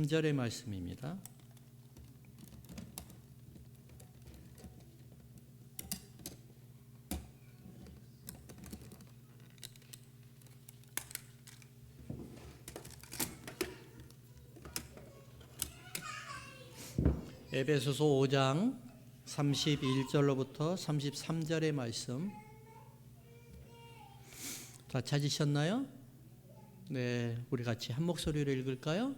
3절의 말씀입니다. 에베소서 5장 31절로부터 33절의 말씀 다 찾으셨나요? 네, 우리 같이 한 목소리로 읽을까요?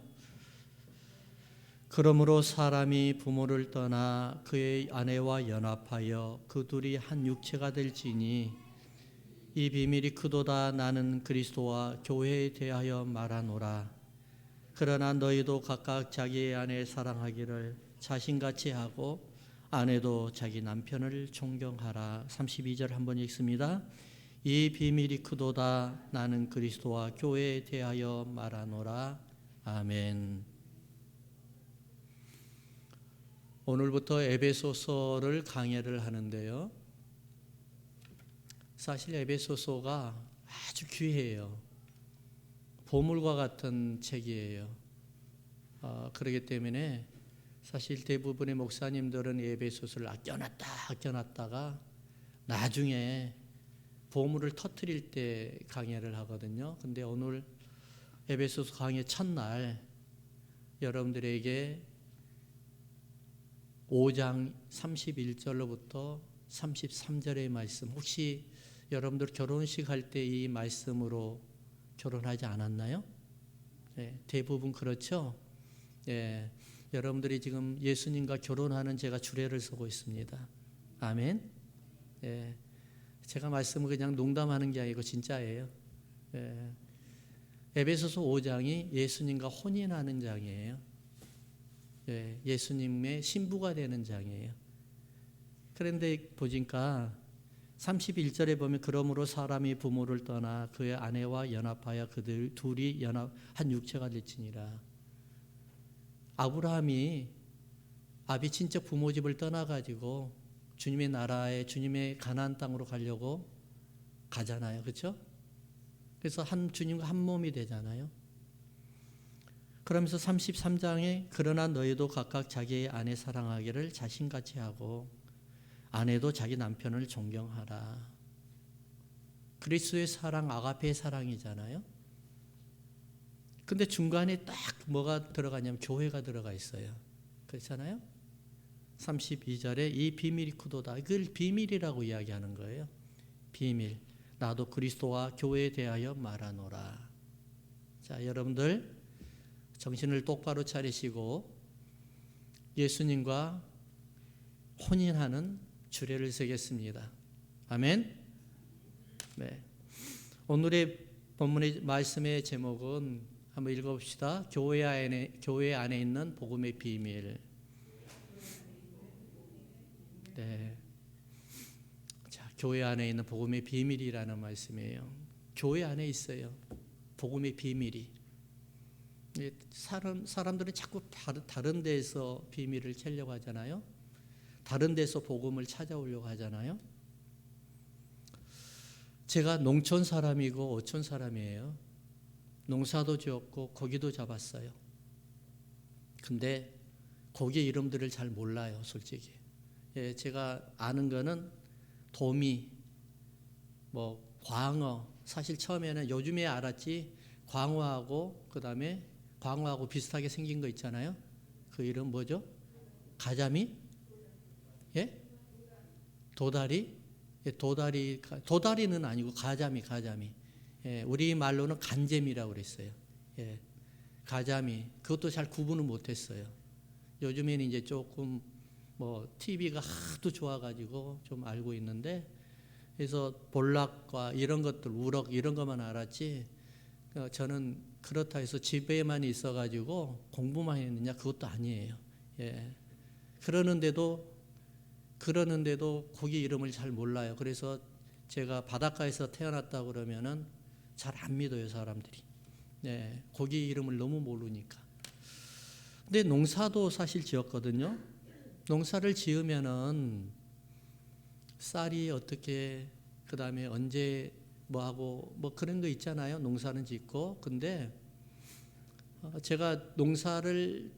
그러므로 사람이 부모를 떠나 그의 아내와 연합하여 그 둘이 한 육체가 될지니 이 비밀이 크도다. 나는 그리스도와 교회에 대하여 말하노라. 그러나 너희도 각각 자기의 아내 사랑하기를 자신같이 하고 아내도 자기 남편을 존경하라. 32절 한번 읽습니다. 이 비밀이 크도다. 나는 그리스도와 교회에 대하여 말하노라. 아멘. 오늘부터 에베소서를 강해를 하는데요. 사실 에베소서가 아주 귀해요. 보물과 같은 책이에요. 그렇기 때문에 사실 대부분의 목사님들은 에베소서를 아껴놨다가 나중에 보물을 터뜨릴 때 강해를 하거든요. 근데 오늘 에베소서 강해 첫날 여러분들에게 5장 31절로부터 33절의 말씀, 혹시 여러분들 결혼식 할 때 이 말씀으로 결혼하지 않았나요? 네, 대부분 그렇죠? 네, 여러분들이 지금 예수님과 결혼하는 제가 주례를 서고 있습니다. 아멘. 네, 제가 말씀을 그냥 농담하는 게 아니고 진짜예요. 네, 에베소서 5장이 예수님과 혼인하는 장이에요. 네, 예수님의 신부가 되는 장이에요. 그런데 보니까 31절에 보면 그러므로 사람이 부모를 떠나 그의 아내와 연합하여 그들 둘이 한 육체가 될지니라. 아브라함이 아비친척 부모 집을 떠나가지고 주님의 나라에 주님의 가나안 땅으로 가려고 가잖아요. 그렇죠? 그래서 주님과 한 몸이 되잖아요. 그러면서 33장에 그러나 너희도 각각 자기의 아내 사랑하기를 자신같이 하고 아내도 자기 남편을 존경하라. 그리스도의 사랑, 아가페의 사랑이잖아요. 근데 중간에 딱 뭐가 들어가냐면 교회가 들어가 있어요. 그렇잖아요. 32절에 이 비밀이 크도다. 이걸 비밀이라고 이야기하는 거예요. 비밀. 나도 그리스도와 교회에 대하여 말하노라. 자, 여러분들 정신을 똑바로 차리시고 예수님과 혼인하는 주례를 세겠습니다. 아멘. 네. 오늘의 본문의 말씀의 제목은 한번 읽어봅시다. 교회 안에 있는 복음의 비밀. 네. 자, 교회 안에 있는 복음의 비밀이라는 말씀이에요. 교회 안에 있어요. 복음의 비밀이. 사람들은 자꾸 다른 데서 비밀을 찾려고 하잖아요. 다른 데서 복음을 찾아오려고 하잖아요. 제가 농촌 사람이고 어촌 사람이에요. 농사도 지었고 고기도 잡았어요. 근데 고기 이름들을 잘 몰라요, 솔직히. 예, 제가 아는 거는 도미, 광어. 사실 처음에는 요즘에 알았지. 광어하고 그다음에 광어하고 비슷하게 생긴 거 있잖아요. 그 이름 뭐죠? 가자미? 예? 도다리? 예, 도다리는 아니고 가자미. 예, 우리 말로는 간잼이라고 그랬어요. 예, 가자미. 그것도 잘 구분을 못했어요. 요즘에는 이제 조금 TV가 하도 좋아가지고 좀 알고 있는데, 그래서 볼락과 이런 것들, 우럭 이런 것만 알았지. 저는 그렇다 해서 집에만 있어가지고 공부만 했느냐, 그것도 아니에요. 예. 그러는데도 고기 이름을 잘 몰라요. 그래서 제가 바닷가에서 태어났다 그러면은 잘 안 믿어요, 사람들이. 네, 고기 이름을 너무 모르니까. 근데 농사도 사실 지었거든요. 농사를 지으면은 쌀이 어떻게, 그 다음에 언제 하고 그런 거 있잖아요. 농사는 짓고. 근데 제가 농사를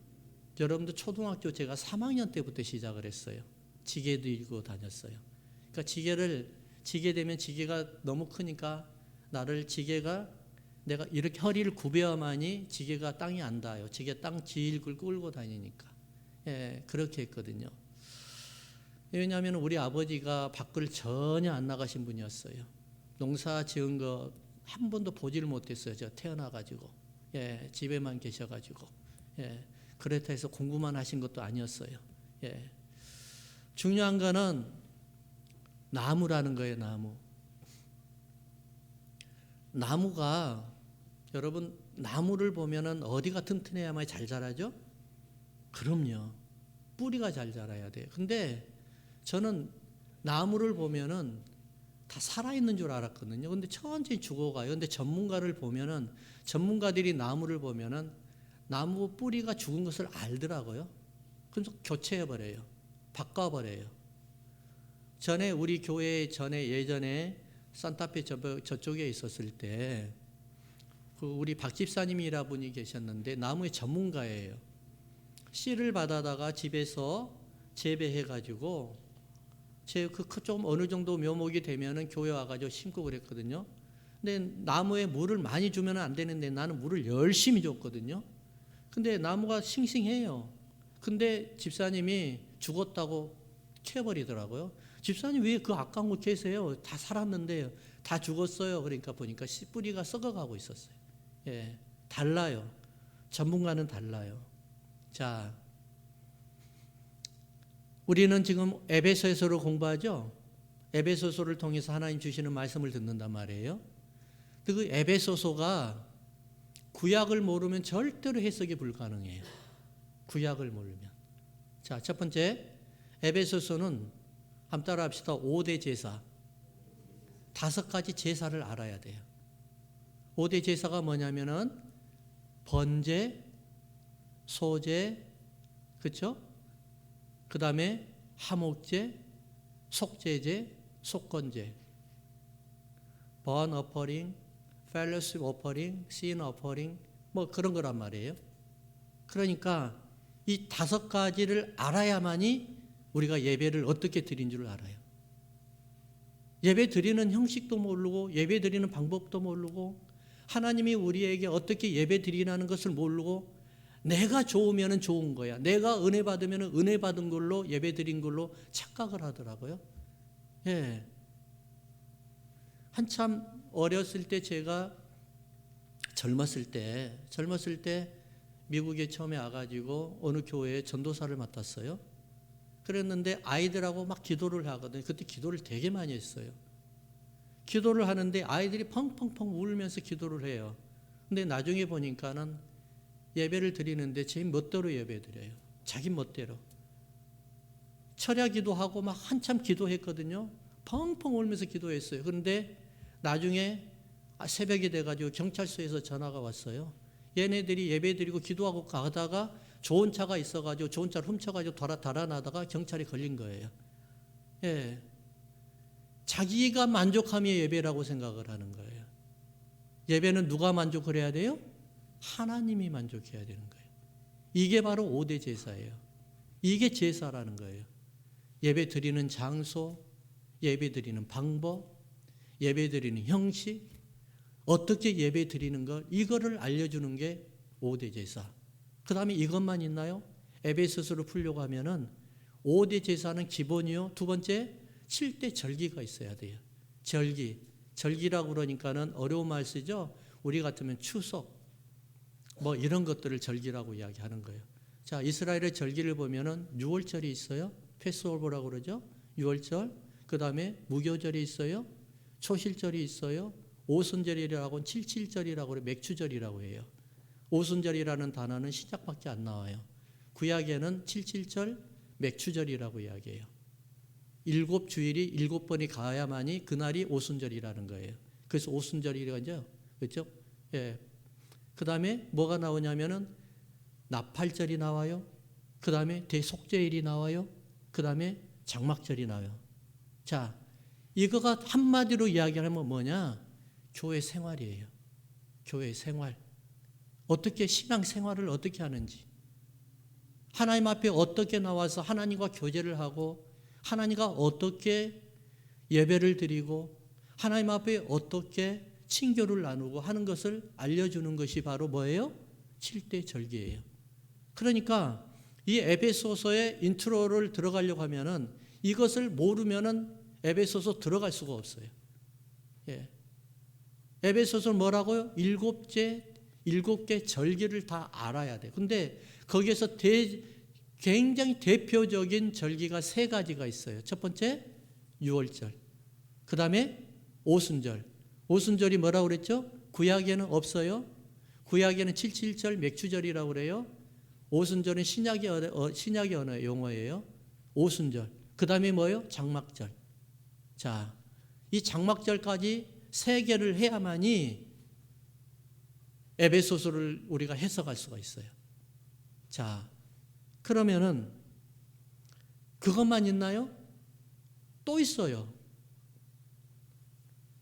여러분들 초등학교 제가 3학년 때부터 시작을 했어요. 지게 들고 다녔어요. 그러니까 지게 되면 지게가 너무 크니까 나를 지게가 내가 이렇게 허리를 굽혀야만이 지게가 땅이 안 닿아요. 지게 땅 질글 끌고 다니니까. 예, 그렇게 했거든요. 왜냐하면 우리 아버지가 밖을 전혀 안 나가신 분이었어요. 농사 지은 거 한 번도 보지를 못했어요. 제가 태어나가지고. 예, 집에만 계셔가지고. 예, 그렇다 해서 공부만 하신 것도 아니었어요. 예. 중요한 거는 나무라는 거예요, 나무. 나무가, 여러분, 나무를 보면은 어디가 튼튼해야만 잘 자라죠? 그럼요. 뿌리가 잘 자라야 돼요. 근데 저는 나무를 보면은 다 살아있는 줄 알았거든요. 근데 천천히 죽어가요. 근데 전문가를 보면은, 전문가들이 나무를 보면은 나무 뿌리가 죽은 것을 알더라고요. 그래서 교체해버려요. 바꿔버려요. 전에 우리 교회 예전에 산타페 저쪽에 있었을 때, 우리 박 집사님이라 분이 계셨는데 나무의 전문가예요. 씨를 받아다가 집에서 재배해가지고 좀 어느 정도 묘목이 되면은 교회 와가지고 심고 그랬거든요. 근데 나무에 물을 많이 주면 안 되는데 나는 물을 열심히 줬거든요. 근데 나무가 싱싱해요. 근데 집사님이 죽었다고 캐버리더라고요. 집사님 왜 그 아까운 거 캐세요? 다 살았는데요. 다 죽었어요. 그러니까 보니까 뿌리가 썩어가고 있었어요. 예, 달라요. 전문가는 달라요. 자, 우리는 지금 에베소서를 공부하죠. 에베소서를 통해서 하나님 주시는 말씀을 듣는단 말이에요. 그 에베소서가 구약을 모르면 절대로 해석이 불가능해요. 구약을 모르면. 자, 첫 번째, 에베소서는 한번 따라 합시다. 5대 제사. 5가지 제사를 알아야 돼요. 5대 제사가 뭐냐면은 번제, 소제, 그렇죠? 그 다음에 화목제, 속죄제, 속건제, burnt offering, fellowship offering, sin offering, 뭐 그런 거란 말이에요. 그러니까 이 5가지를 알아야만이 우리가 예배를 어떻게 드린 줄 알아요. 예배 드리는 형식도 모르고 예배 드리는 방법도 모르고 하나님이 우리에게 어떻게 예배 드리라는 것을 모르고 내가 좋으면 좋은 거야. 내가 은혜 받으면 은혜 받은 걸로 예배 드린 걸로 착각을 하더라고요. 예. 한참 어렸을 때 제가 젊었을 때 미국에 처음에 와가지고 어느 교회에 전도사를 맡았어요. 그랬는데 아이들하고 막 기도를 하거든요. 그때 기도를 되게 많이 했어요. 기도를 하는데 아이들이 펑펑펑 울면서 기도를 해요. 근데 나중에 보니까는 예배를 드리는데 제 멋대로 예배 드려요. 자기 멋대로. 철야 기도하고 막 한참 기도했거든요. 펑펑 울면서 기도했어요. 그런데 나중에 새벽이 돼가지고 경찰서에서 전화가 왔어요. 얘네들이 예배 드리고 기도하고 가다가 좋은 차가 있어가지고 좋은 차를 훔쳐가지고 달아나다가 경찰이 걸린 거예요. 예. 자기가 만족함이 예배라고 생각을 하는 거예요. 예배는 누가 만족을 해야 돼요? 하나님이 만족해야 되는 거예요. 이게 바로 5대 제사예요. 이게 제사라는 거예요. 예배 드리는 장소, 예배 드리는 방법, 예배 드리는 형식, 어떻게 예배 드리는 것, 이거를 알려주는 게 5대 제사. 그 다음에 이것만 있나요? 에베소서를 풀려고 하면은 5대 제사는 기본이요. 두 번째, 7대 절기가 있어야 돼요. 절기라고 그러니까는 어려운 말 쓰죠. 우리 같으면 추석, 뭐 이런 것들을 절기라고 이야기하는 거예요. 자, 이스라엘의 절기를 보면은 6월절이 있어요. 패스오버라고 그러죠. 6월절. 그 다음에 무교절이 있어요. 초실절이 있어요. 오순절이라고 77절이라고 그래. 맥추절이라고 해요. 오순절이라는 단어는 신약밖에 안 나와요. 구약에는 77절, 맥추절이라고 이야기해요. 7주일이 7번이 가야만이 그날이 오순절이라는 거예요. 그래서 오순절이라고 하죠. 그렇죠? 예. 그 다음에 뭐가 나오냐면은 나팔절이 나와요. 그 다음에 대속죄일이 나와요. 그 다음에 장막절이 나와요. 자, 이거가 한마디로 이야기하면 뭐냐? 교회 생활이에요. 교회 생활. 어떻게 신앙생활을 어떻게 하는지, 하나님 앞에 어떻게 나와서 하나님과 교제를 하고 하나님과 어떻게 예배를 드리고 하나님 앞에 어떻게 친교를 나누고 하는 것을 알려주는 것이 바로 뭐예요? 7대 절기예요. 그러니까 이 에베소서의 인트로를 들어가려고 하면은 이것을 모르면은 에베소서 들어갈 수가 없어요. 예. 에베소서는 뭐라고요? 7개 절기를 다 알아야 돼. 근데 거기에서 굉장히 대표적인 절기가 3가지가 있어요. 첫 번째, 유월절. 그 다음에 오순절. 오순절이 뭐라고 그랬죠? 구약에는 없어요. 구약에는 7.7절 맥추절이라고 그래요. 오순절은 신약의 언어 용어예요. 오순절. 그 다음에 뭐예요? 장막절. 자, 이 장막절까지 3개를 해야만이 에베소서를 우리가 해석할 수가 있어요. 자, 그러면은 그것만 있나요? 또 있어요.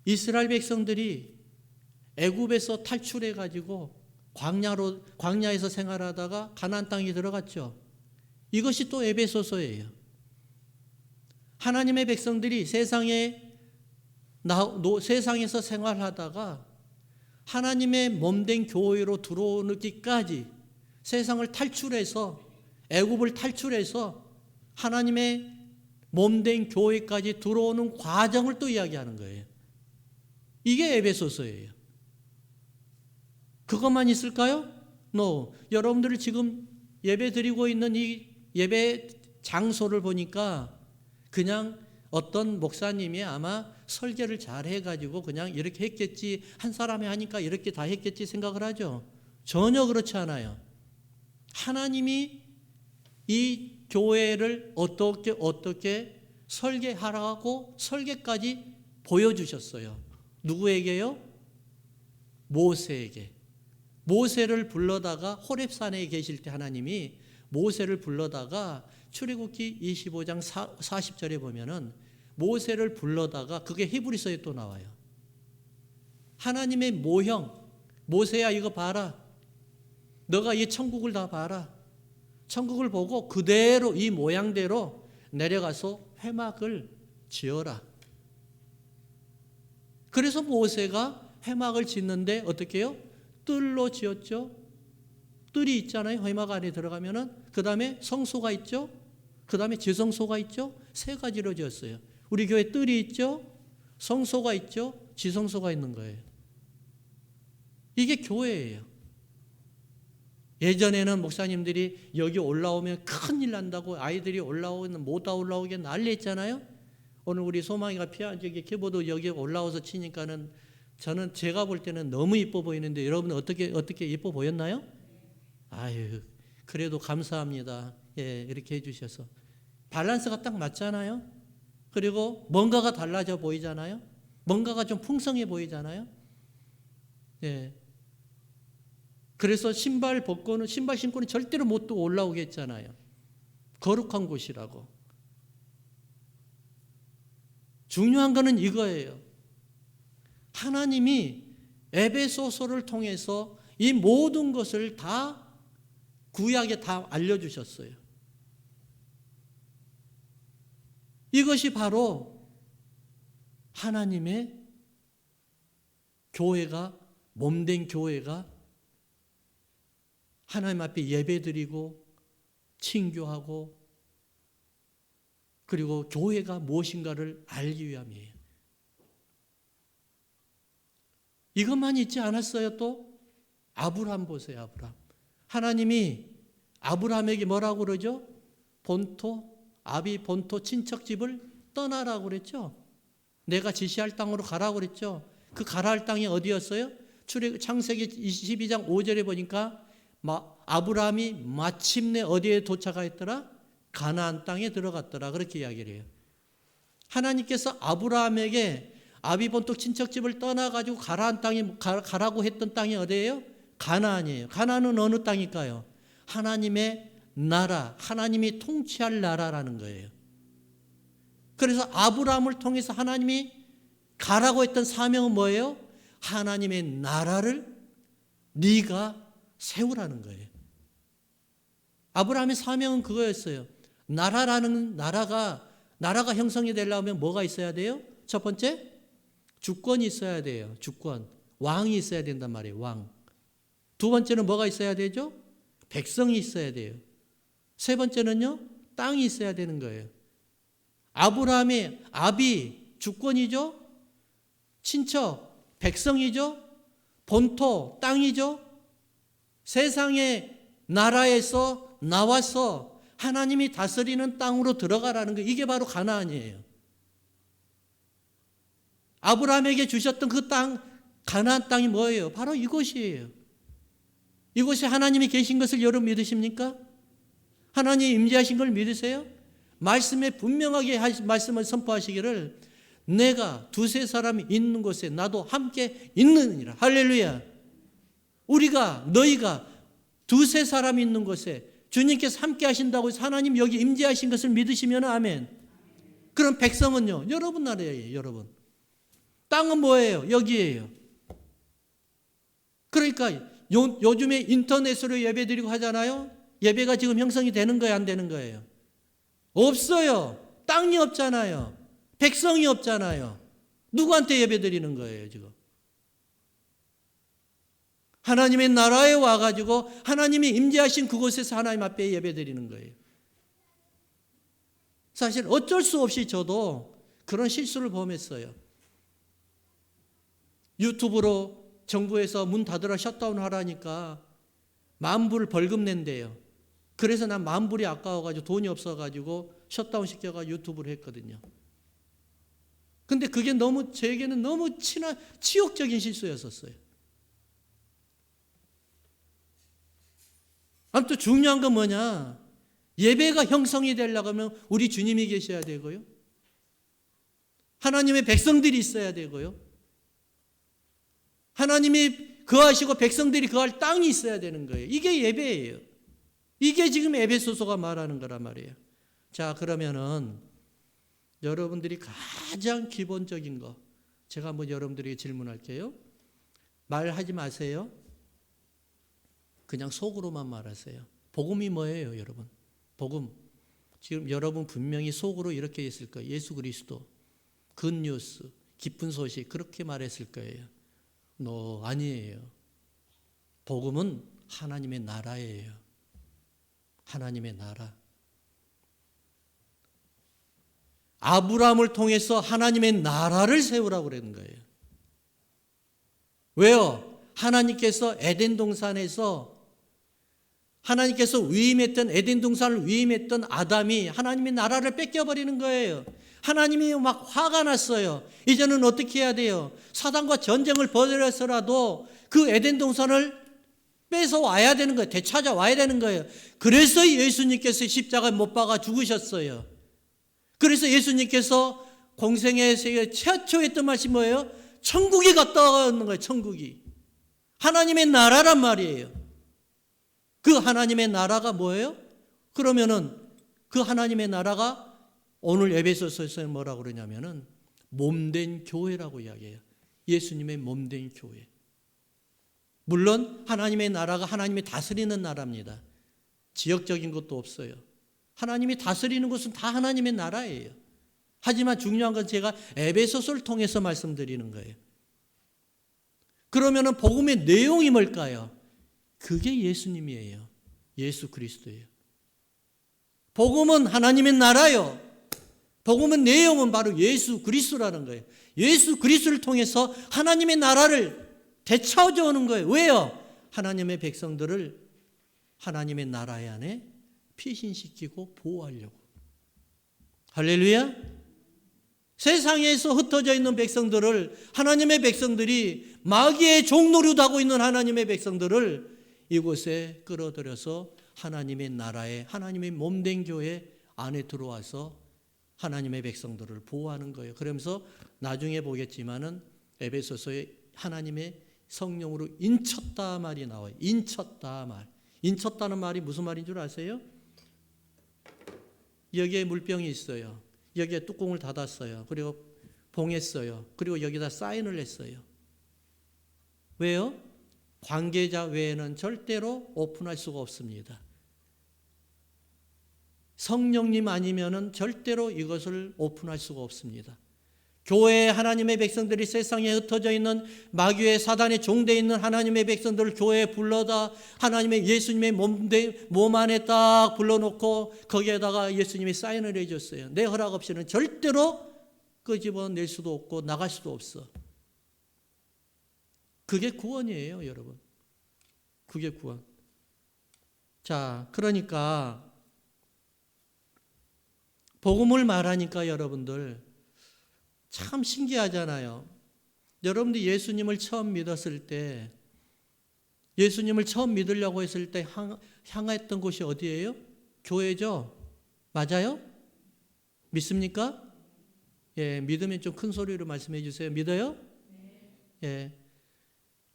이스라엘 백성들이 애굽에서 탈출해 가지고 광야에서 생활하다가 가나안 땅에 들어갔죠. 이것이 또 에베소서예요. 하나님의 백성들이 세상에서 생활하다가 하나님의 몸된 교회로 들어오기까지 세상을 탈출해서 애굽을 탈출해서 하나님의 몸된 교회까지 들어오는 과정을 또 이야기하는 거예요. 이게 에베소서예요. 그것만 있을까요? No. 여러분들이 지금 예배 드리고 있는 이 예배 장소를 보니까 그냥 어떤 목사님이 아마 설계를 잘 해가지고 그냥 이렇게 했겠지, 한 사람이 하니까 이렇게 다 했겠지 생각을 하죠. 전혀 그렇지 않아요. 하나님이 이 교회를 어떻게 설계하라고 설계까지 보여주셨어요. 누구에게요? 모세에게. 모세를 불러다가 호렙산에 계실 때 하나님이 모세를 불러다가 출애굽기 25장 40절에 보면은 모세를 불러다가 그게 히브리서에 또 나와요. 하나님의 모형, 모세야 이거 봐라. 너가 이 천국을 다 봐라. 천국을 보고 그대로 이 모양대로 내려가서 회막을 지어라. 그래서 모세가 회막을 짓는데 어떻게 해요? 뜰로 지었죠. 뜰이 있잖아요. 회막 안에 들어가면은. 그 다음에 성소가 있죠. 그 다음에 지성소가 있죠. 3가지로 지었어요. 우리 교회 뜰이 있죠. 성소가 있죠. 지성소가 있는 거예요. 이게 교회예요. 예전에는 목사님들이 여기 올라오면 큰일 난다고 아이들이 못 올라오게 난리했잖아요. 오늘 우리 소망이가 키보드 여기 올라와서 치니까는 저는 제가 볼 때는 너무 이뻐 보이는데 여러분은 어떻게 이뻐 보였나요? 아유, 그래도 감사합니다. 예, 이렇게 해주셔서. 밸런스가 딱 맞잖아요. 그리고 뭔가가 달라져 보이잖아요. 뭔가가 좀 풍성해 보이잖아요. 예. 그래서 신발 신고는 절대로 못 올라오게 했잖아요. 거룩한 곳이라고. 중요한 거는 이거예요. 하나님이 에베소서를 통해서 이 모든 것을 다 구약에 다 알려주셨어요. 이것이 바로 하나님의 교회가, 몸된 교회가 하나님 앞에 예배드리고 친교하고 그리고 교회가 무엇인가를 알기 위함이에요. 이것만 있지 않았어요. 또 아브라함 보세요. 아브라함. 하나님이 아브라함에게 뭐라고 그러죠? 아비 본토 친척집을 떠나라고 그랬죠. 내가 지시할 땅으로 가라고 그랬죠. 그 가라 할 땅이 어디였어요? 창세기 22장 5절에 보니까 아브라함이 마침내 어디에 도착했더라? 가나안 땅에 들어갔더라. 그렇게 이야기를 해요. 하나님께서 아브라함에게 아비본토 친척집을 떠나가지고 가라고 했던 땅이 어디예요? 가나안이에요. 가나안은 어느 땅일까요? 하나님의 나라, 하나님이 통치할 나라라는 거예요. 그래서 아브라함을 통해서 하나님이 가라고 했던 사명은 뭐예요? 하나님의 나라를 네가 세우라는 거예요. 아브라함의 사명은 그거였어요. 나라가 형성이 되려면 뭐가 있어야 돼요? 첫 번째, 주권이 있어야 돼요. 주권. 왕이 있어야 된단 말이에요. 왕. 두 번째는 뭐가 있어야 되죠? 백성이 있어야 돼요. 세 번째는요, 땅이 있어야 되는 거예요. 아브라함의 아비, 주권이죠? 친척, 백성이죠? 본토, 땅이죠? 세상의 나라에서 나와서 하나님이 다스리는 땅으로 들어가라는 거, 이게 바로 가나안이에요. 아브라함에게 주셨던 그 땅, 가나안 땅이 뭐예요? 바로 이곳이에요. 이곳에 하나님이 계신 것을 여러분 믿으십니까? 하나님이 임재하신 걸 믿으세요? 말씀에 분명하게 말씀을 선포하시기를 내가 두세 사람이 있는 곳에 나도 함께 있느니라. 할렐루야. 너희가 두세 사람이 있는 곳에 주님께서 함께 하신다고 해서 하나님 여기 임재하신 것을 믿으시면 아멘. 그럼 백성은요, 여러분 나라예요. 여러분. 땅은 뭐예요? 여기예요. 그러니까 요즘에 인터넷으로 예배드리고 하잖아요. 예배가 지금 형성이 되는 거예요, 안 되는 거예요? 없어요. 땅이 없잖아요. 백성이 없잖아요. 누구한테 예배드리는 거예요, 지금? 하나님의 나라에 와가지고 하나님이 임재하신 그곳에서 하나님 앞에 예배드리는 거예요. 사실 어쩔 수 없이 저도 그런 실수를 범했어요. 유튜브로 정부에서 문 닫으라 셧다운 하라니까 $10,000 벌금 낸대요. 그래서 난 $10,000이 아까워가지고 돈이 없어가지고 셧다운 시켜가지고 유튜브를 했거든요. 근데 그게 제게는 너무 치욕적인 실수였었어요. 아무튼 중요한 건 뭐냐? 예배가 형성이 되려고 하면 우리 주님이 계셔야 되고요. 하나님의 백성들이 있어야 되고요. 하나님이 거하시고 백성들이 거할 땅이 있어야 되는 거예요. 이게 예배예요. 이게 지금 에베소서가 말하는 거란 말이에요. 자, 그러면은 여러분들이 가장 기본적인 거 제가 한번 여러분들에게 질문할게요. 말하지 마세요. 그냥 속으로만 말하세요. 복음이 뭐예요, 여러분? 복음. 지금 여러분 분명히 속으로 이렇게 했을 거예요. 예수 그리스도, 굿뉴스, 기쁜 소식 그렇게 말했을 거예요. 아니에요. 복음은 하나님의 나라예요. 하나님의 나라. 아브라함을 통해서 하나님의 나라를 세우라고 그러는 거예요. 왜요? 하나님께서 에덴 동산에서 하나님께서 에덴 동산을 위임했던 아담이 하나님의 나라를 뺏겨버리는 거예요. 하나님이 막 화가 났어요. 이제는 어떻게 해야 돼요? 사단과 전쟁을 벌여서라도 그 에덴 동산을 뺏어 와야 되는 거예요. 되찾아와야 되는 거예요. 그래서 예수님께서 십자가에 못 박아 죽으셨어요. 그래서 예수님께서 공생의 세계 최초 했던 말씀이 뭐예요? 천국이 갔다 오는 거예요. 천국이. 하나님의 나라란 말이에요. 그 하나님의 나라가 뭐예요? 그러면은 그 하나님의 나라가 오늘 에베소서에서 뭐라고 그러냐면은 몸된 교회라고 이야기해요. 예수님의 몸된 교회. 물론 하나님의 나라가 하나님이 다스리는 나라입니다. 지역적인 것도 없어요. 하나님이 다스리는 것은 다 하나님의 나라예요. 하지만 중요한 건 제가 에베소서를 통해서 말씀드리는 거예요. 그러면은 복음의 내용이 뭘까요? 그게 예수님이에요. 예수 그리스도예요. 복음은 하나님의 나라요. 복음의 내용은 바로 예수 그리스도라는 거예요. 예수 그리스도를 통해서 하나님의 나라를 되찾아 오는 거예요. 왜요? 하나님의 백성들을 하나님의 나라 안에 피신시키고 보호하려고. 할렐루야. 세상에서 흩어져 있는 백성들을, 하나님의 백성들이 마귀의 종노릇하고 있는 하나님의 백성들을 이곳에 끌어들여서 하나님의 나라에, 하나님의 몸된 교회 안에 들어와서 하나님의 백성들을 보호하는 거예요. 그러면서 나중에 보겠지만은 에베소서에 하나님의 성령으로 인쳤다 말이 나와요. 인쳤다 말. 인쳤다는 말이 무슨 말인 줄 아세요? 여기에 물병이 있어요. 여기에 뚜껑을 닫았어요. 그리고 봉했어요. 그리고 여기다 사인을 했어요. 왜요? 관계자 외에는 절대로 오픈할 수가 없습니다. 성령님 아니면은 절대로 이것을 오픈할 수가 없습니다. 교회에 하나님의 백성들이 세상에 흩어져 있는 마귀의 사단의 종되어 있는 하나님의 백성들을 교회에 불러다 하나님의 예수님의 몸 안에 딱 불러놓고 거기에다가 예수님이 사인을 해줬어요. 내 허락 없이는 절대로 끄집어낼 수도 없고 나갈 수도 없어. 그게 구원이에요, 여러분. 그게 구원. 자, 그러니까 복음을 말하니까 여러분들 참 신기하잖아요. 여러분들 예수님을 처음 믿었을 때, 예수님을 처음 믿으려고 했을 때 향했던 곳이 어디예요? 교회죠? 맞아요? 믿습니까? 예, 믿으면 좀 큰 소리로 말씀해 주세요. 믿어요? 예.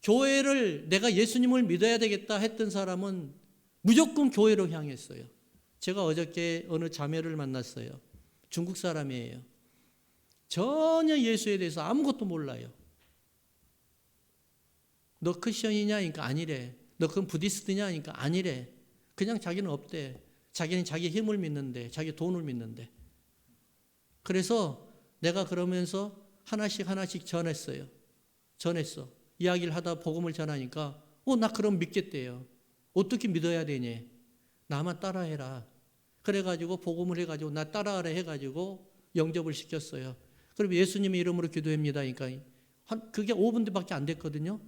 교회를 내가 예수님을 믿어야 되겠다 했던 사람은 무조건 교회로 향했어요. 제가 어저께 어느 자매를 만났어요. 중국 사람이에요. 전혀 예수에 대해서 아무것도 몰라요. 너 크리스천이냐? 그러니까 아니래. 너 그건 부디스트냐? 그러니까 아니래. 그냥 자기는 없대. 자기는 자기 힘을 믿는데, 자기 돈을 믿는데. 그래서 내가 그러면서 하나씩 전했어요. 전했어. 이야기를 하다 복음을 전하니까 나 그럼 믿겠대요. 어떻게 믿어야 되냐? 나만 따라해라. 그래가지고 복음을 해가지고 나 따라하라 해가지고 영접을 시켰어요. 그럼 예수님의 이름으로 기도합니다. 그러니까 그게 5분밖에 안 됐거든요.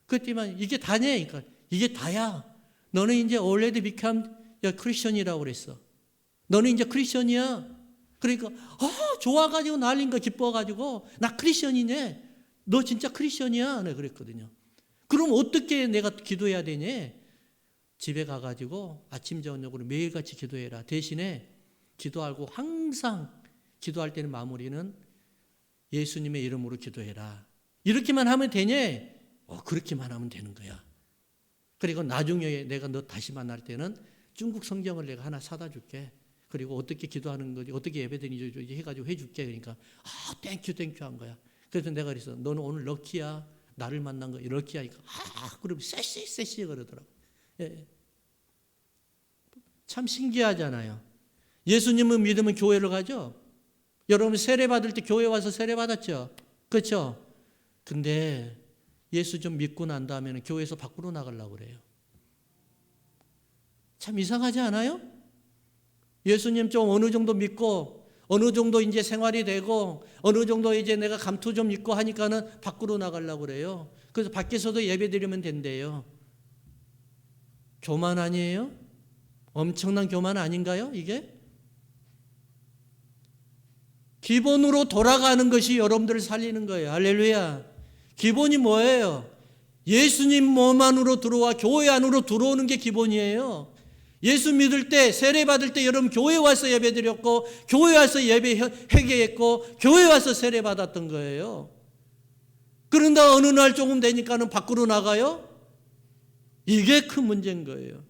그랬더니 이게 다냐? 그러니까 이게 다야. 너는 이제 already become a Christian이라고 그랬어. 너는 이제 크리스천이야. 그러니까 좋아가지고 난린 거 기뻐가지고 나 크리스천이네. 너 진짜 크리스천이야. 내가 그랬거든요. 그럼 어떻게 내가 기도해야 되냐? 집에 가가지고 아침 저녁으로 매일같이 기도해라. 대신에 기도하고 항상 기도할 때는 마무리는 예수님의 이름으로 기도해라. 이렇게만 하면 되냐? 그렇게만 하면 되는 거야. 그리고 나중에 내가 너 다시 만날 때는 중국 성경을 내가 하나 사다 줄게. 그리고 어떻게 기도하는 거지, 어떻게 예배드리는지 해가지고 해줄게. 그러니까 땡큐 한 거야. 그래서 내가 그랬어. 너는 오늘 럭키야. 나를 만난 거 럭키야. 그럼 쎄씨 그러더라고. 예. 참 신기하잖아요. 예수님을 믿으면 교회를 가죠. 여러분 세례 받을 때 교회 와서 세례 받았죠. 그렇죠? 근데 예수 좀 믿고 난 다음에는 교회에서 밖으로 나가려고 그래요. 참 이상하지 않아요? 예수님 좀 어느 정도 믿고 어느 정도 이제 생활이 되고 어느 정도 이제 내가 감투 좀 입고 하니까는 밖으로 나가려고 그래요. 그래서 밖에서도 예배 드리면 된대요. 교만 아니에요? 엄청난 교만 아닌가요? 이게? 기본으로 돌아가는 것이 여러분들을 살리는 거예요. 할렐루야. 기본이 뭐예요? 예수님 몸 안으로 들어와 교회 안으로 들어오는 게 기본이에요. 예수 믿을 때 세례 받을 때 여러분 교회 와서 예배 드렸고 교회 와서 예배 회개했고 교회 와서 세례 받았던 거예요. 그런다 어느 날 조금 되니까는 밖으로 나가요? 이게 큰 문제인 거예요.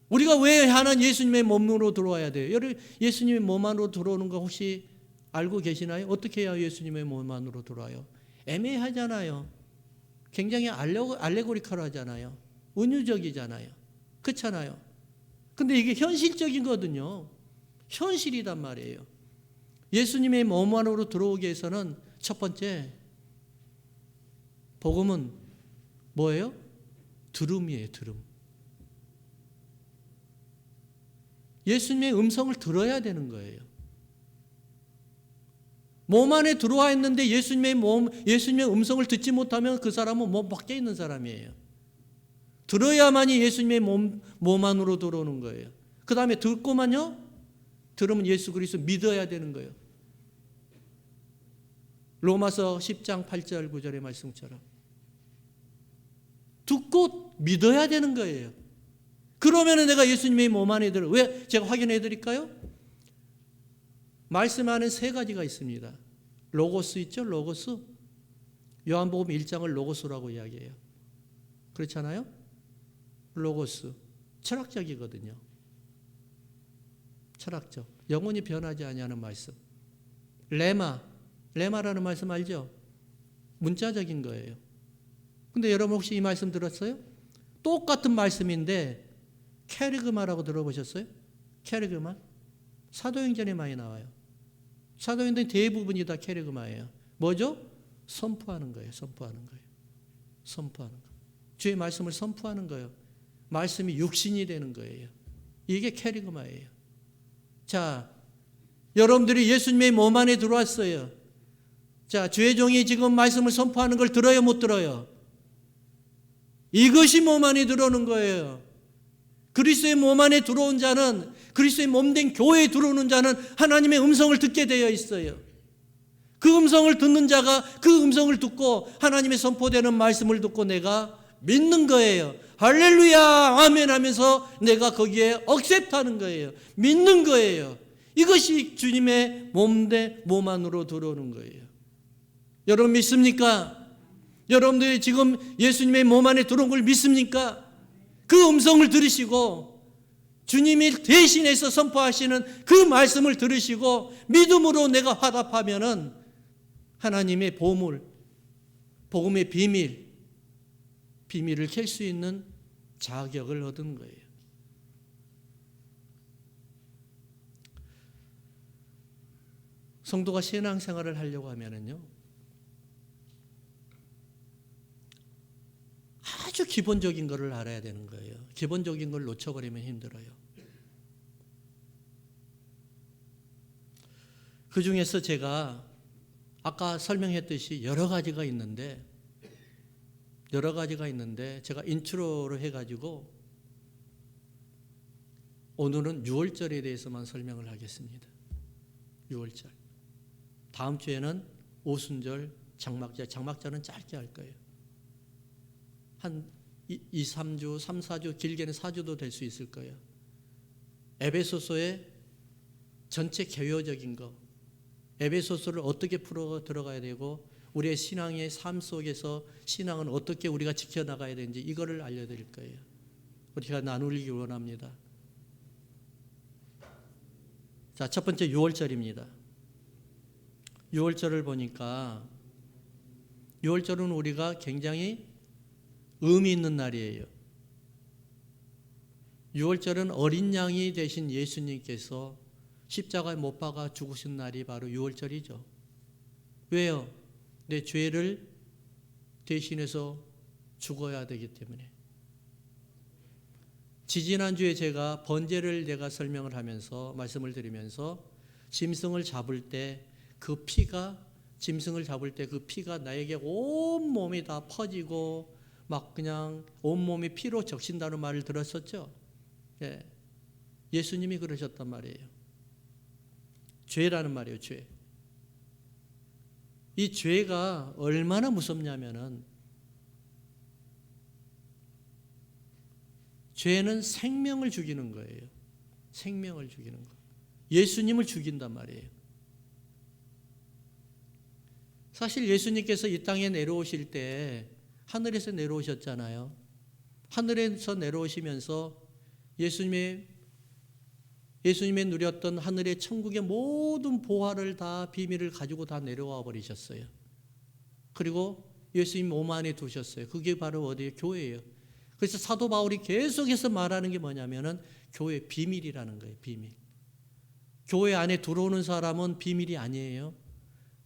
우리가 왜 하나님 예수님의 몸으로 들어와야 돼요? 여러분 예수님의 몸 안으로 들어오는 거 혹시 알고 계시나요? 어떻게 해야 예수님의 몸 안으로 들어와요? 애매하잖아요. 굉장히 알레고리컬하잖아요. 은유적이잖아요. 그렇잖아요. 근데 이게 현실적인 거거든요. 현실이단 말이에요. 예수님의 몸 안으로 들어오기 위해서는 첫 번째 복음은 뭐예요? 들음이에요. 들음. 예수님의 음성을 들어야 되는 거예요. 몸 안에 들어와 있는데 예수님의 음성을 듣지 못하면 그 사람은 몸 밖에 있는 사람이에요. 들어야만이 예수님의 몸 안으로 들어오는 거예요. 그 다음에 듣고만요. 들으면 예수 그리스도 믿어야 되는 거예요. 로마서 10장 8절 9절의 말씀처럼 듣고 믿어야 되는 거예요. 그러면 내가 예수님의 몸 안에 들어. 왜? 제가 확인해 드릴까요? 말씀 안에 세 가지가 있습니다. 로고스 있죠? 로고스. 요한복음 1장을 로고스라고 이야기해요. 그렇잖아요? 로고스. 철학적이거든요. 철학적. 영원히 변하지 아니하는 말씀. 레마. 레마라는 말씀 알죠? 문자적인 거예요. 근데 여러분 혹시 이 말씀 들었어요? 똑같은 말씀인데 캐리그마라고 들어보셨어요? 캐리그마? 사도행전에 많이 나와요. 사도행전 대부분이 다 캐리그마예요. 뭐죠? 선포하는 거예요. 선포하는 거예요. 선포하는 거. 주의 말씀을 선포하는 거예요. 말씀이 육신이 되는 거예요. 이게 캐리그마예요. 자, 여러분들이 예수님의 몸 안에 들어왔어요. 자, 주의 종이 지금 말씀을 선포하는 걸 들어요, 못 들어요? 이것이 몸 안에 들어오는 거예요. 그리스도의 몸 안에 들어온 자는, 그리스도의 몸된 교회에 들어오는 자는 하나님의 음성을 듣게 되어 있어요. 그 음성을 듣는 자가 그 음성을 듣고 하나님의 선포되는 말씀을 듣고 내가 믿는 거예요. 할렐루야 아멘 하면서 내가 거기에 억셉트하는 거예요. 믿는 거예요. 이것이 주님의 몸 안으로 들어오는 거예요. 여러분 믿습니까? 여러분들이 지금 예수님의 몸 안에 들어온 걸 믿습니까? 그 음성을 들으시고 주님이 대신해서 선포하시는 그 말씀을 들으시고 믿음으로 내가 화답하면은 하나님의 보물, 복음의 비밀을 캘 수 있는 자격을 얻은 거예요. 성도가 신앙생활을 하려고 하면은요, 아주 기본적인 것을 알아야 되는 거예요. 기본적인 걸 놓쳐버리면 힘들어요. 그 중에서 제가 아까 설명했듯이 여러 가지가 있는데 제가 인트로로 해가지고 오늘은 유월절에 대해서만 설명을 하겠습니다. 유월절. 다음 주에는 오순절, 장막절은 짧게 할 거예요. 한 2-3주, 3-4주, 길게는 4주도 될 수 있을 거예요. 에베소서의 전체 개요적인 거, 에베소서를 어떻게 풀어 들어가야 되고 우리의 신앙의 삶 속에서 신앙은 어떻게 우리가 지켜나가야 되는지 이거를 알려드릴 거예요. 우리가 나누기 원합니다. 자, 첫 번째 유월절입니다. 유월절을 보니까 유월절은 우리가 굉장히 의미 있는 날이에요. 유월절은 어린 양이 되신 예수님께서 십자가에 못 박아 죽으신 날이 바로 유월절이죠. 왜요? 내 죄를 대신해서 죽어야 되기 때문에. 지지난주에 제가 번제를 설명을 하면서 말씀을 드리면서 짐승을 잡을 때 그 피가 나에게 온몸이 다 퍼지고 막 그냥 온몸이 피로 적신다는 말을 들었었죠. 예. 예수님이 그러셨단 말이에요. 죄라는 말이에요, 죄. 이 죄가 얼마나 무섭냐면은 죄는 생명을 죽이는 거예요. 생명을 죽이는 거. 예수님을 죽인단 말이에요. 사실 예수님께서 이 땅에 내려오실 때 하늘에서 내려오셨잖아요. 하늘에서 내려오시면서 예수님의 누렸던 하늘의 천국의 모든 보화를 다 비밀을 가지고 다 내려와 버리셨어요. 그리고 예수님 몸 안에 두셨어요. 그게 바로 어디예요? 교회예요. 그래서 사도 바울이 계속해서 말하는 게 뭐냐면은 교회 비밀이라는 거예요. 비밀. 교회 안에 들어오는 사람은 비밀이 아니에요.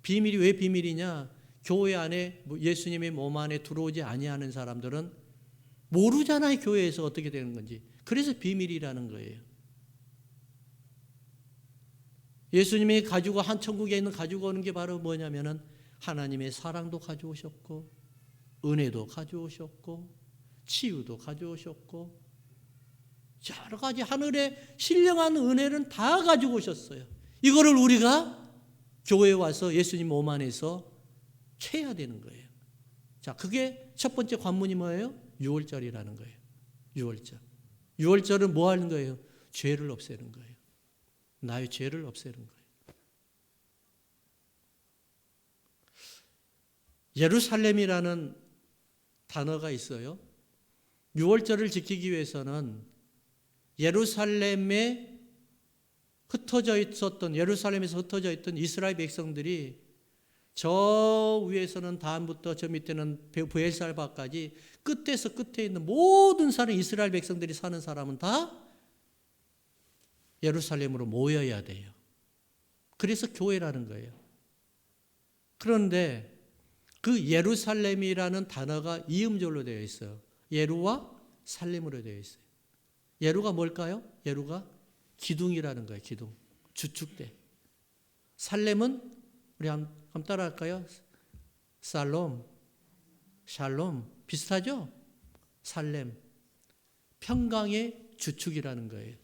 비밀이 왜 비밀이냐? 교회 안에 예수님의 몸 안에 들어오지 아니하는 사람들은 모르잖아요. 교회에서 어떻게 되는 건지. 그래서 비밀이라는 거예요. 예수님이 가지고 한 천국에 있는 가지고 오는 게 바로 뭐냐면은 하나님의 사랑도 가져오셨고 은혜도 가져오셨고 치유도 가져오셨고 여러 가지 하늘에 신령한 은혜는 다 가지고 오셨어요. 이거를 우리가 교회에 와서 예수님 몸 안에서 캐야 되는 거예요. 자, 그게 첫 번째 관문이 뭐예요? 유월절이라는 거예요. 유월절. 유월절은 뭐 하는 거예요? 죄를 없애는 거예요. 나의 죄를 없애는 거예요. 예루살렘이라는 단어가 있어요. 유월절을 지키기 위해서는 예루살렘에서 흩어져 있던 이스라엘 백성들이 저 위에서는 단부터 저 밑에는 브엘살바까지 끝에서 끝에 있는 모든 사람, 이스라엘 백성들이 사는 사람은 다 예루살렘으로 모여야 돼요. 그래서 교회라는 거예요. 그런데 그 예루살렘이라는 단어가 이음절로 되어 있어요. 예루와 살렘으로 되어 있어요. 예루가 뭘까요? 예루가 기둥이라는 거예요. 기둥. 주축대. 살렘은 우리 한번 따라할까요? 살롬, 샬롬. 비슷하죠? 살렘. 평강의 주축이라는 거예요.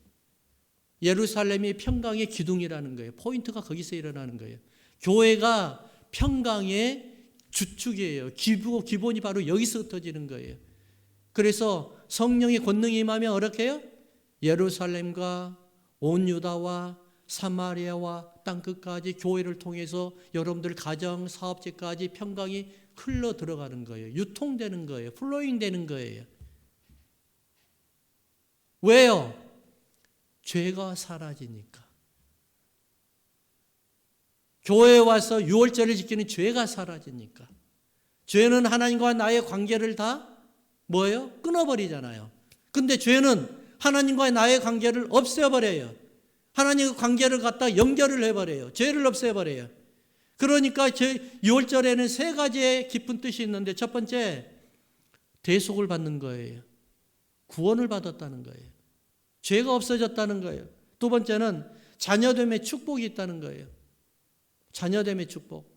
예루살렘이 평강의 기둥이라는 거예요. 포인트가 거기서 일어나는 거예요. 교회가 평강의 주축이에요. 기본이 바로 여기서 흩어지는 거예요. 그래서 성령의 권능이 임하면 어떻게 해요? 예루살렘과 온 유다와 사마리아와 땅끝까지 교회를 통해서 여러분들 가정, 사업체까지 평강이 흘러 들어가는 거예요. 유통되는 거예요. 플로잉 되는 거예요. 왜요? 죄가 사라지니까. 교회에 와서 유월절을 지키는 죄가 사라지니까. 죄는 하나님과 나의 관계를 다 뭐예요? 끊어버리잖아요. 근데 죄는 하나님과 나의 관계를 없애버려요. 하나님과 관계를 갖다 연결을 해버려요. 죄를 없애버려요. 그러니까 유월절에는 세 가지의 깊은 뜻이 있는데 첫 번째, 대속을 받는 거예요. 구원을 받았다는 거예요. 죄가 없어졌다는 거예요. 두 번째는 자녀됨의 축복이 있다는 거예요. 자녀됨의 축복.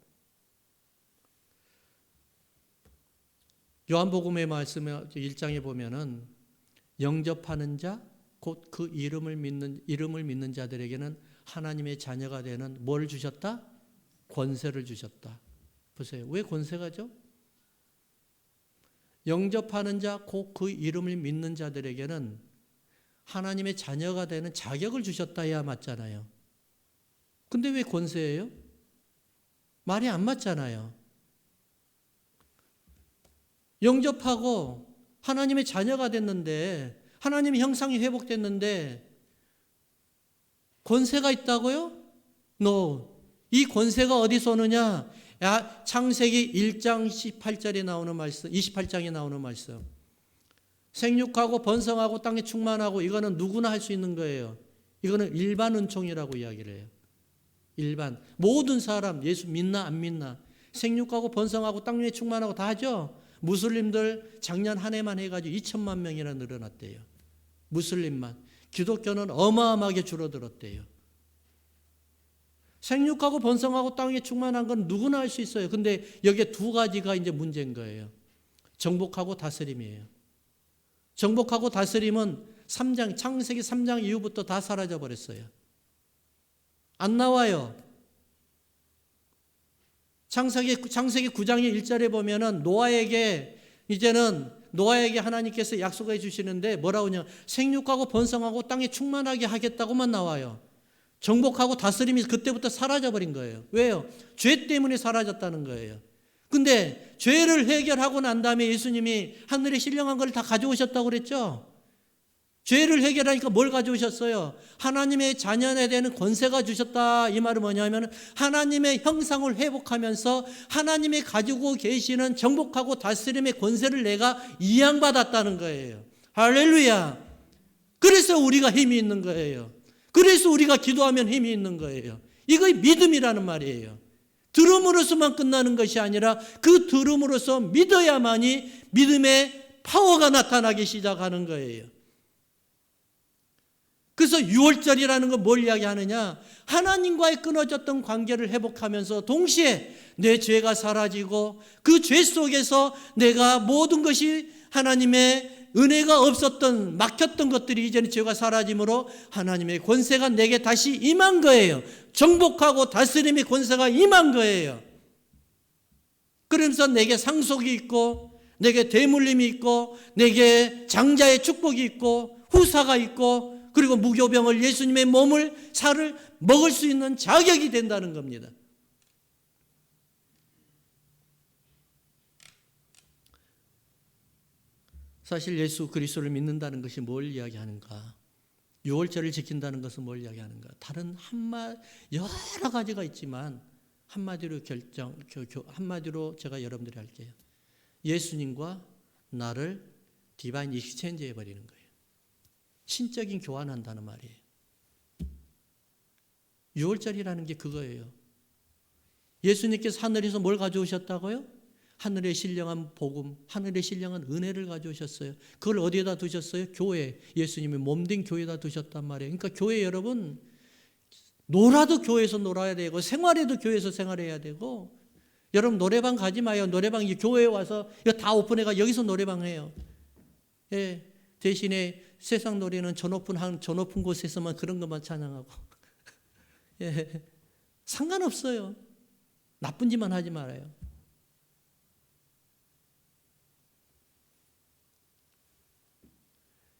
요한복음의 말씀에 1장에 보면은 영접하는 자, 곧 그 이름을 믿는 자들에게는 하나님의 자녀가 되는 뭘 주셨다? 권세를 주셨다. 보세요. 왜 권세가죠? 영접하는 자, 곧 그 이름을 믿는 자들에게는 하나님의 자녀가 되는 자격을 주셨다 해야 맞잖아요. 근데 왜 권세예요? 말이 안 맞잖아요. 영접하고 하나님의 자녀가 됐는데, 하나님의 형상이 회복됐는데 권세가 있다고요? No. 이 권세가 어디서 오느냐? 창세기 1장 18절에 나오는 말씀, 28장에 나오는 말씀. 생육하고 번성하고 땅에 충만하고, 이거는 누구나 할 수 있는 거예요. 이거는 일반 은총이라고 이야기를 해요. 일반. 모든 사람, 예수 믿나 안 믿나, 생육하고 번성하고 땅 위에 충만하고 다 하죠. 무슬림들 작년 한 해만 해가지고 2천만 명이나 늘어났대요. 무슬림만. 기독교는 어마어마하게 줄어들었대요. 생육하고 번성하고 땅에 충만한 건 누구나 할 수 있어요. 근데 여기에 두 가지가 이제 문제인 거예요. 정복하고 다스림이에요. 정복하고 다스림은 창세기 3장 이후부터 다 사라져 버렸어요. 안 나와요. 창세기 9장의 1절에 보면은 노아에게 하나님께서 약속해 주시는데 뭐라고 하냐? 생육하고 번성하고 땅에 충만하게 하겠다고만 나와요. 정복하고 다스림이 그때부터 사라져 버린 거예요. 왜요? 죄 때문에 사라졌다는 거예요. 근데 죄를 해결하고 난 다음에 예수님이 하늘에 신령한 걸 다 가져오셨다고 그랬죠? 죄를 해결하니까 뭘 가져오셨어요? 하나님의 자녀에 대한 권세가 주셨다. 이 말은 뭐냐면 하나님의 형상을 회복하면서 하나님이 가지고 계시는 정복하고 다스림의 권세를 내가 이양받았다는 거예요. 할렐루야. 그래서 우리가 힘이 있는 거예요. 그래서 우리가 기도하면 힘이 있는 거예요. 이거 믿음이라는 말이에요. 들음으로서만 끝나는 것이 아니라 그 들음으로써 믿어야만이 믿음의 파워가 나타나기 시작하는 거예요. 그래서 유월절이라는 건 뭘 이야기하느냐? 하나님과의 끊어졌던 관계를 회복하면서 동시에 내 죄가 사라지고 그 죄 속에서 내가 모든 것이 하나님의 은혜가 없었던, 막혔던 것들이 이제는 죄가 사라짐으로 하나님의 권세가 내게 다시 임한 거예요. 정복하고 다스림의 권세가 임한 거예요. 그러면서 내게 상속이 있고, 내게 대물림이 있고, 내게 장자의 축복이 있고, 후사가 있고, 그리고 무교병을, 예수님의 살을 먹을 수 있는 자격이 된다는 겁니다. 사실 예수 그리스도를 믿는다는 것이 뭘 이야기하는가? 유월절을 지킨다는 것은 뭘 이야기하는가? 다른 여러 가지가 있지만 한마디로 제가 여러분들이 할게요. 예수님과 나를 디바인 익스체인지 해버리는 거예요. 신적인 교환한다는 말이에요. 6월절이라는 게 그거예요. 예수님께서 하늘에서 뭘 가져오셨다고요? 하늘에 신령한 복음, 하늘에 신령한 은혜를 가져오셨어요. 그걸 어디에다 두셨어요? 교회. 예수님이 몸된 교회에다 두셨단 말이에요. 그러니까 교회 여러분, 놀아도 교회에서 놀아야 되고 생활해도 교회에서 생활해야 되고, 여러분 노래방 가지 마요. 노래방 교회에 와서 이거 다 오픈해가 여기서 노래방 해요. 예, 대신에 세상 노래는 저 높은 곳에서만 그런 것만 찬양하고 예, 상관없어요. 나쁜 짓만 하지 말아요.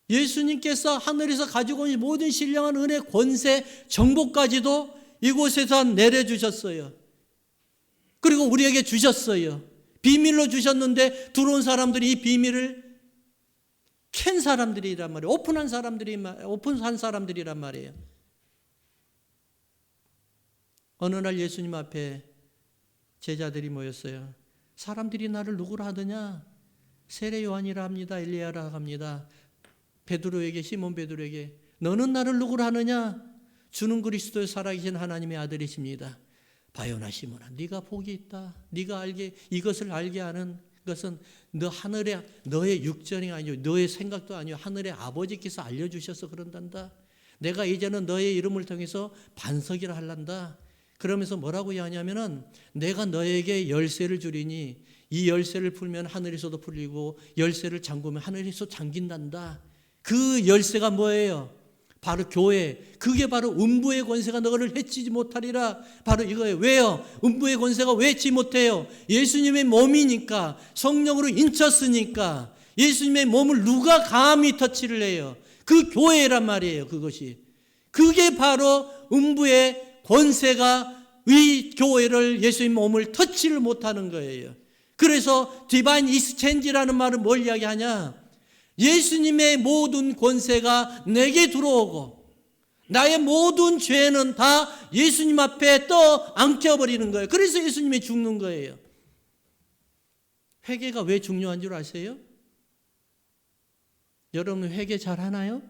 예수님께서 하늘에서 가지고 온 모든 신령한 은혜, 권세, 정복까지도 이곳에서 내려주셨어요. 그리고 우리에게 주셨어요. 비밀로 주셨는데 들어온 사람들이 이 비밀을 캔 사람들이란 말이에요. 오픈한 사람들이란 말이에요. 어느 날 예수님 앞에 제자들이 모였어요. 사람들이 나를 누구라 하더냐? 세례 요한이라 합니다. 엘리야라 합니다. 베드로에게, 시몬 베드로에게 너는 나를 누구라 하느냐? 주는 그리스도의 살아계신 하나님의 아들이십니다. 바요나 시몬아, 네가 복이 있다. 네가 이것을 알게 하는 것은 너의 육전이 아니요, 너의 생각도 아니요, 하늘의 아버지께서 알려주셔서 그런단다. 내가 이제는 너의 이름을 통해서 반석이라 할란다. 그러면서 뭐라고 하냐면은 내가 너에게 열쇠를 주리니 이 열쇠를 풀면 하늘에서도 풀리고 열쇠를 잠그면 하늘에서 잠긴단다. 그 열쇠가 뭐예요? 바로 교회. 그게 바로 음부의 권세가 너를 해치지 못하리라. 바로 이거예요. 왜요? 음부의 권세가 왜 해치지 못해요? 예수님의 몸이니까, 성령으로 인쳤으니까. 예수님의 몸을 누가 감히 터치를 해요? 그 교회란 말이에요. 그것이. 그게 바로 음부의 권세가 이 교회를, 예수님 몸을 터치를 못하는 거예요. 그래서 디바인 익스체인지라는 말은 뭘 이야기하냐? 예수님의 모든 권세가 내게 들어오고 나의 모든 죄는 다 예수님 앞에 떠안겨버리는 거예요. 그래서 예수님이 죽는 거예요. 회개가 왜 중요한 줄 아세요? 여러분 회개 잘 하나요?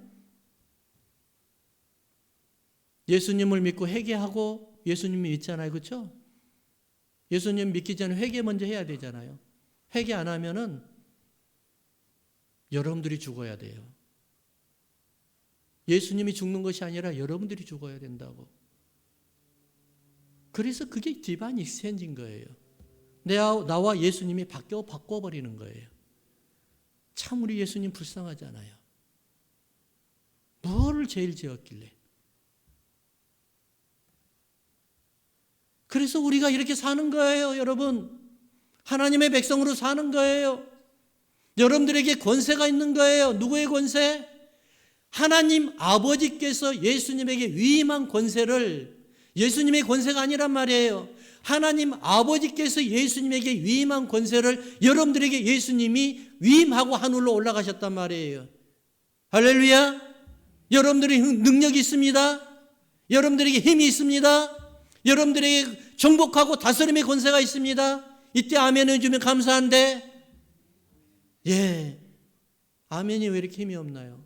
예수님을 믿고 회개하고 예수님이 믿잖아요. 그렇죠? 예수님 믿기 전에 회개 먼저 해야 되잖아요. 회개 안 하면은 여러분들이 죽어야 돼요. 예수님이 죽는 것이 아니라 여러분들이 죽어야 된다고. 그래서 그게 디바인 익스체인지인 거예요. 나와 예수님이 바꿔버리는 거예요. 참 우리 예수님 불쌍하잖아요. 뭐를 죄를 지었길래. 그래서 우리가 이렇게 사는 거예요, 여러분. 하나님의 백성으로 사는 거예요. 여러분들에게 권세가 있는 거예요. 누구의 권세? 하나님 아버지께서 예수님에게 위임한 권세를, 예수님의 권세가 아니란 말이에요. 하나님 아버지께서 예수님에게 위임한 권세를 여러분들에게 예수님이 위임하고 하늘로 올라가셨단 말이에요. 할렐루야. 여러분들이 능력이 있습니다. 여러분들에게 힘이 있습니다. 여러분들에게 정복하고 다스림의 권세가 있습니다. 이때 아멘 해주면 감사한데, 예, 아멘이 왜 이렇게 힘이 없나요?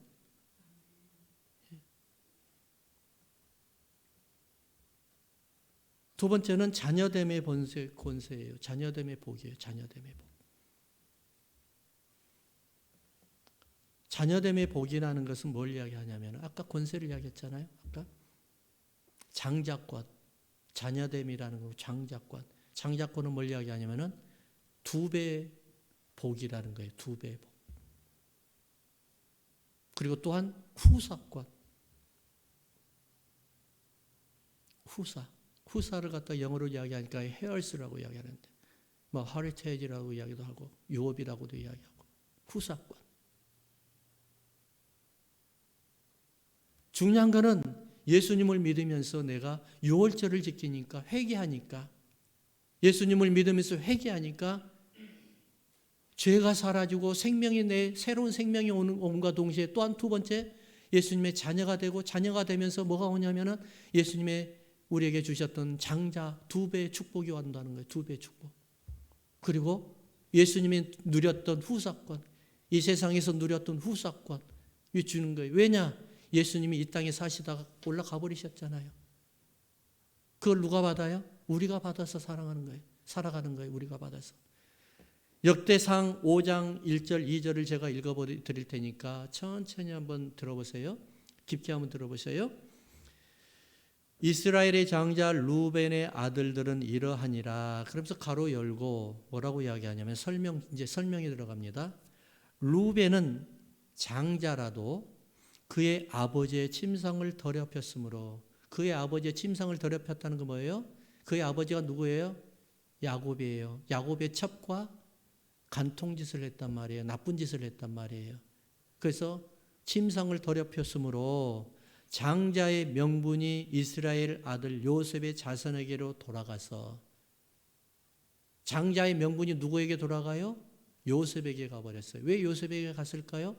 두 번째는 자녀됨의 권세예요. 자녀됨의 복이에요. 자녀됨의 복. 자녀됨의 복이라는 것은 뭘 이야기하냐면, 아까 권세를 이야기했잖아요. 아까 장자권, 자녀됨이라는 거, 장자권. 장자권은 뭘 이야기하냐면은 2배의 복이라는 거예요. 2배의 복. 그리고 또한 후사권. 후사를 갖다 영어로 이야기하니까 헤얼스라고 이야기하는데, 뭐 하리테이지라고 이야기도 하고 유업이라고도 이야기하고 후사권. 중요한 거는 예수님을 믿으면서 내가 유월절을 지키니까, 회개하니까, 예수님을 믿으면서 회개하니까 죄가 사라지고 새로운 생명이 오는과 동시에 또한 두 번째, 예수님의 자녀가 되고, 자녀가 되면서 뭐가 오냐면은 예수님의 우리에게 주셨던 장자 2배의 축복이 온다는 거예요. 2배의 축복. 그리고 예수님이 누렸던 후사권, 이 세상에서 누렸던 후사권 주는 거예요. 왜냐? 예수님이 이 땅에 사시다가 올라가 버리셨잖아요. 그걸 누가 받아요? 우리가 받아서 사랑하는 거예요. 살아가는 거예요. 우리가 받아서. 역대상 5장 1절 2절을 제가 읽어드릴 테니까 천천히 한번 들어보세요. 깊게 한번 들어보세요. 이스라엘의 장자 루벤의 아들들은 이러하니라. 그러면서 가로 열고 뭐라고 이야기하냐면 설명이 들어갑니다. 루벤은 장자라도 그의 아버지의 침상을 더럽혔으므로, 그의 아버지의 침상을 더럽혔다는 건 뭐예요? 그의 아버지가 누구예요? 야곱이에요. 야곱의 첩과 간통짓을 했단 말이에요. 나쁜 짓을 했단 말이에요. 그래서 침상을 더럽혔으므로 장자의 명분이 이스라엘 아들 요셉의 자손에게로 돌아가서, 장자의 명분이 누구에게 돌아가요? 요셉에게 가버렸어요. 왜 요셉에게 갔을까요?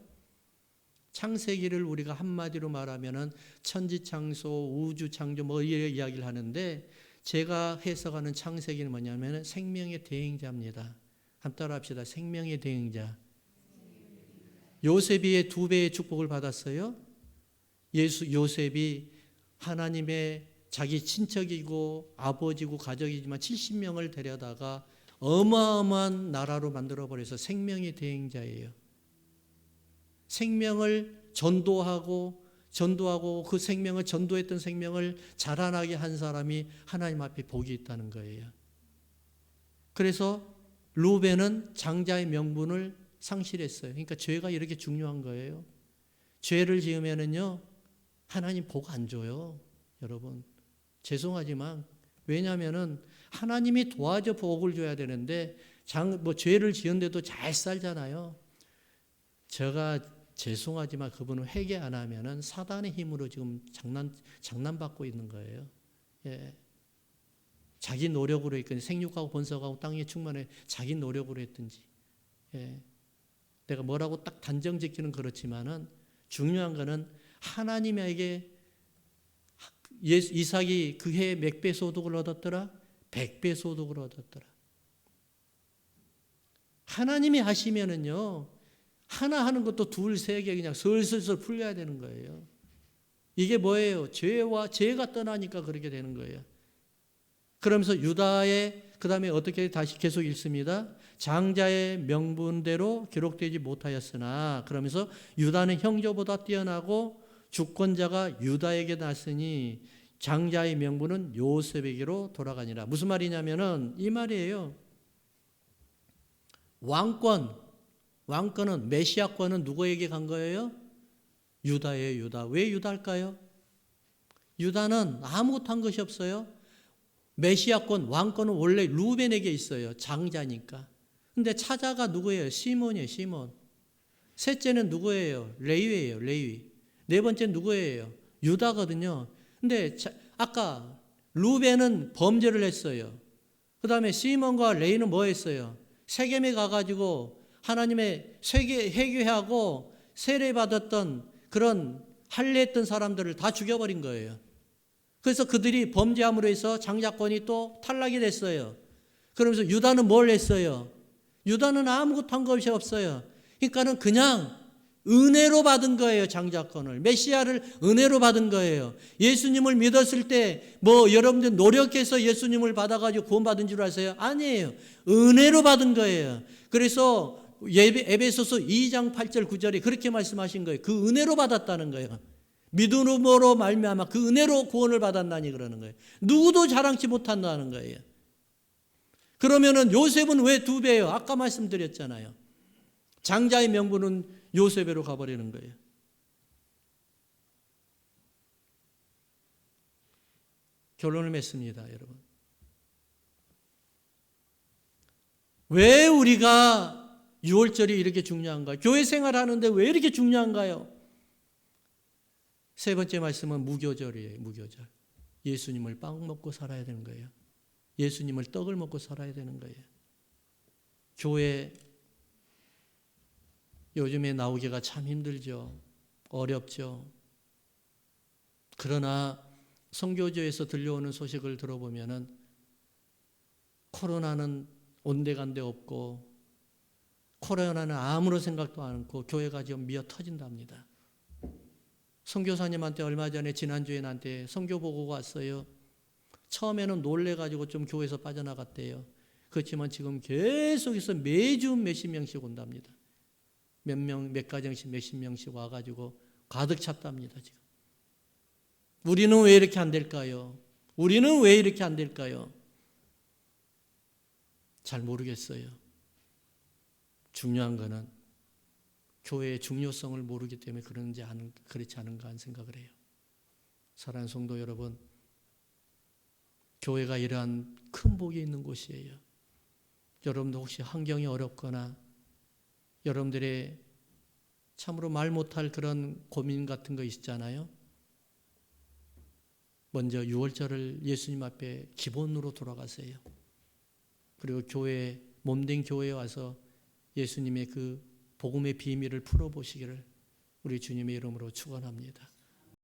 창세기를 우리가 한마디로 말하면은 천지창조, 우주창조 뭐 이런 이야기를 하는데, 제가 해석하는 창세기는 뭐냐면 생명의 대행자입니다. 한번 따라합시다. 생명의 대행자. 요셉이 2배의 축복을 받았어요. 요셉이 하나님의 자기 친척이고 아버지고 가족이지만 70명을 데려다가 어마어마한 나라로 만들어버려서 생명의 대행자예요. 생명을 전도하고 그 생명을 전도했던 생명을 자라나게 한 사람이 하나님 앞에 복이 있다는 거예요. 그래서 루벤은 장자의 명분을 상실했어요. 그러니까 죄가 이렇게 중요한 거예요. 죄를 지으면은요, 하나님 복 안 줘요. 여러분, 죄송하지만, 왜냐하면은 하나님이 도와줘 복을 줘야 되는데, 죄를 지은데도 잘 살잖아요. 제가 죄송하지만 그분은 회개 안 하면은 사단의 힘으로 지금 장난받고 있는 거예요. 예. 자기 노력으로 했든지, 생육하고 번성하고 땅에 충만해 자기 노력으로 했든지. 예. 내가 뭐라고 딱 단정 짓기는 그렇지만은 중요한 거는 하나님에게 이삭이 그 해에 몇 배 소득을 얻었더라? 100배 소득을 얻었더라. 하나님이 하시면은요, 하나 하는 것도 2, 3개 그냥 슬슬 풀려야 되는 거예요. 이게 뭐예요? 죄가 떠나니까 그렇게 되는 거예요. 그러면서 유다의, 그 다음에 어떻게 다시 계속 읽습니다. 장자의 명분대로 기록되지 못하였으나, 그러면서 유다는 형제보다 뛰어나고 주권자가 유다에게 났으니 장자의 명분은 요셉에게로 돌아가니라. 무슨 말이냐면은 이 말이에요. 왕권은, 메시아권은 누구에게 간 거예요? 유다예요, 유다. 왜 유다일까요? 유다는 아무것도 한 것이 없어요. 메시아권, 왕권은 원래 루벤에게 있어요. 장자니까. 근데 차자가 누구예요? 시몬이에요, 시몬. 셋째는 누구예요? 레위예요, 레위. 네 번째는 누구예요? 유다거든요. 근데 아까 루벤은 범죄를 했어요. 그 다음에 시몬과 레위는 뭐 했어요? 세겜에 가가지고 하나님의 회개하고 세례받았던 그런 할례했던 사람들을 다 죽여버린 거예요. 그래서 그들이 범죄함으로 해서 장자권이 또 탈락이 됐어요. 그러면서 유다는 뭘 했어요? 유다는 아무것도 한 것이 없어요. 그러니까는 그냥 은혜로 받은 거예요, 장자권을. 메시아를 은혜로 받은 거예요. 예수님을 믿었을 때 여러분들 노력해서 예수님을 받아가지고 구원받은 줄 아세요? 아니에요. 은혜로 받은 거예요. 그래서 에베소서 2장 8절 9절에 그렇게 말씀하신 거예요. 그 은혜로 받았다는 거예요. 믿음으로 말미암아 그 은혜로 구원을 받았나니 그러는 거예요. 누구도 자랑치 못한다는 거예요. 그러면은 요셉은 왜 2배예요? 아까 말씀드렸잖아요. 장자의 명분은 요셉으로 가버리는 거예요. 결론을 맺습니다, 여러분. 왜 우리가 6월절이 이렇게 중요한가요? 교회 생활하는데 왜 이렇게 중요한가요? 세 번째 말씀은 무교절이에요. 무교절. 예수님을 빵 먹고 살아야 되는 거예요. 예수님을 떡을 먹고 살아야 되는 거예요. 교회 요즘에 나오기가 참 힘들죠. 어렵죠. 그러나 선교지에서 들려오는 소식을 들어보면은 코로나는 온데간데 없고 코로나는 아무런 생각도 않고 교회가 지금 미어 터진답니다. 선교사님한테 얼마 전에 지난주에 나한테 선교 보고가 왔어요. 처음에는 놀래가지고 좀 교회에서 빠져나갔대요. 그렇지만 지금 계속해서 매주 몇십 명씩 온답니다. 몇 가정씩 몇십 명씩 와가지고 가득 찼답니다. 지금. 우리는 왜 이렇게 안 될까요? 우리는 왜 이렇게 안 될까요? 잘 모르겠어요. 중요한 거는 교회의 중요성을 모르기 때문에 그렇지 않은가 하는 생각을 해요. 사랑하는 성도 여러분, 교회가 이러한 큰 복이 있는 곳이에요. 여러분도 혹시 환경이 어렵거나 여러분들의 참으로 말 못할 그런 고민 같은 거 있잖아요. 먼저 유월절을 예수님 앞에 기본으로 돌아가세요. 그리고 몸된 교회에 와서 예수님의 그 복음의 비밀을 풀어보시기를 우리 주님의 이름으로 축원합니다.